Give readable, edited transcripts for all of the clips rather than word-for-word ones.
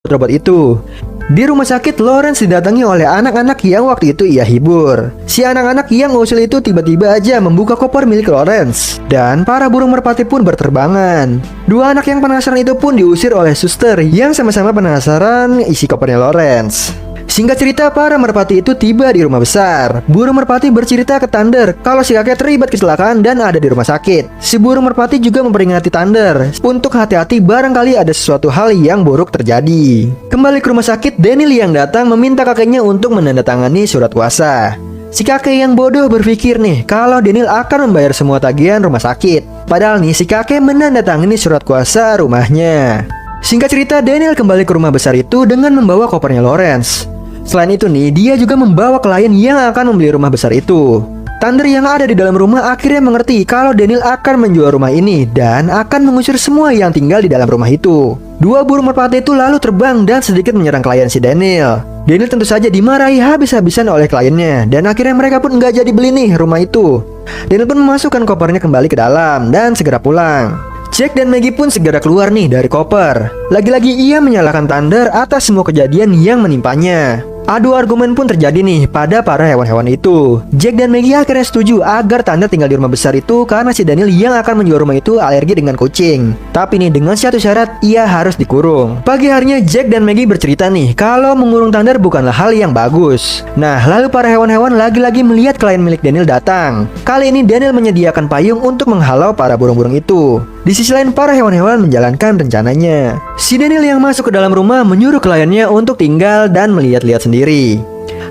robot itu. Di rumah sakit, Lawrence didatangi oleh anak-anak yang waktu itu ia hibur. Si anak-anak yang usil itu tiba-tiba aja membuka koper milik Lawrence, dan para burung merpati pun berterbangan. Dua anak yang penasaran itu pun diusir oleh suster yang sama-sama penasaran isi kopernya Lawrence. Singkat cerita, para merpati itu tiba di rumah besar. Burung merpati bercerita ke Thunder kalau si kakek terlibat kecelakaan dan ada di rumah sakit. Si burung merpati juga memperingati Thunder untuk hati-hati barangkali ada sesuatu hal yang buruk terjadi. Kembali ke rumah sakit, Daniel yang datang meminta kakeknya untuk menandatangani surat kuasa. Si kakek yang bodoh berpikir nih kalau Daniel akan membayar semua tagihan rumah sakit. Padahal nih si kakek menandatangani surat kuasa rumahnya. Singkat cerita, Daniel kembali ke rumah besar itu dengan membawa kopernya Lawrence. Selain itu nih, dia juga membawa klien yang akan membeli rumah besar itu. Thunder yang ada di dalam rumah akhirnya mengerti kalau Daniel akan menjual rumah ini dan akan mengusir semua yang tinggal di dalam rumah itu. Dua burung merpati itu lalu terbang dan sedikit menyerang klien si Daniel. Daniel tentu saja dimarahi habis-habisan oleh kliennya dan akhirnya mereka pun nggak jadi beli nih rumah itu. Daniel pun memasukkan kopernya kembali ke dalam dan segera pulang. Jack dan Maggie pun segera keluar nih dari koper. Lagi-lagi ia menyalahkan Thunder atas semua kejadian yang menimpanya. Adu argumen pun terjadi nih pada para hewan-hewan itu. Jack dan Maggie akhirnya setuju agar Thunder tinggal di rumah besar itu karena si Daniel yang akan menjual rumah itu alergi dengan kucing. Tapi nih dengan satu syarat, ia harus dikurung. Pagi harinya Jack dan Maggie bercerita nih kalau mengurung Thunder bukanlah hal yang bagus. Nah, lalu para hewan-hewan lagi-lagi melihat klien milik Daniel datang. Kali ini Daniel menyediakan payung untuk menghalau para burung-burung itu. Di sisi lain, para hewan-hewan menjalankan rencananya. Si Daniel yang masuk ke dalam rumah menyuruh kliennya untuk tinggal dan melihat-lihat sendiri.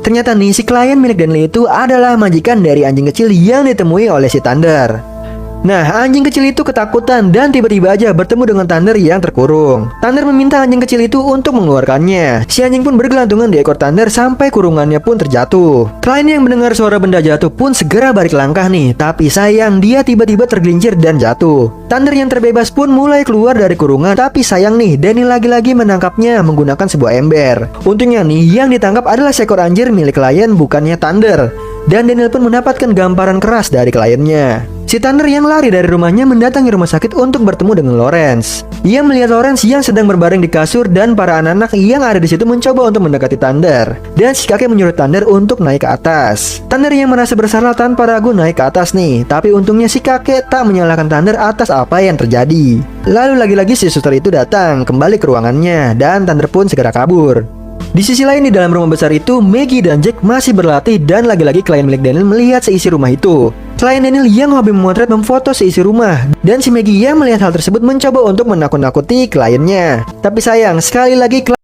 Ternyata nih, si klien milik Daniel itu adalah majikan dari anjing kecil yang ditemui oleh si Thunder. Nah, anjing kecil itu ketakutan dan tiba-tiba aja bertemu dengan Thunder yang terkurung. Thunder meminta anjing kecil itu untuk mengeluarkannya. Si anjing pun bergelantungan di ekor Thunder sampai kurungannya pun terjatuh. Klien yang mendengar suara benda jatuh pun segera balik langkah nih, tapi sayang dia tiba-tiba tergelincir dan jatuh. Thunder yang terbebas pun mulai keluar dari kurungan, tapi sayang nih Daniel lagi-lagi menangkapnya menggunakan sebuah ember. Untungnya nih yang ditangkap adalah seekor anjir milik klien, bukannya Thunder. Dan Daniel pun mendapatkan gamparan keras dari kliennya. Si Thunder yang lari dari rumahnya mendatangi rumah sakit untuk bertemu dengan Lawrence. Ia melihat Lawrence yang sedang berbaring di kasur dan para anak-anak yang ada di situ mencoba untuk mendekati Thunder. Dan si kakek menyuruh Thunder untuk naik ke atas. Thunder yang merasa bersalah tanpa ragu naik ke atas nih. Tapi untungnya si kakek tak menyalahkan Thunder atas apa yang terjadi. Lalu lagi-lagi si suster itu datang kembali ke ruangannya dan Thunder pun segera kabur. Di sisi lain, di dalam rumah besar itu, Maggie dan Jack masih berlatih dan lagi-lagi klien milik Daniel melihat seisi rumah itu. Klien Daniel yang hobi memotret memfoto seisi rumah, dan si Maggie yang melihat hal tersebut mencoba untuk menakut-nakuti kliennya. Tapi sayang, sekali lagi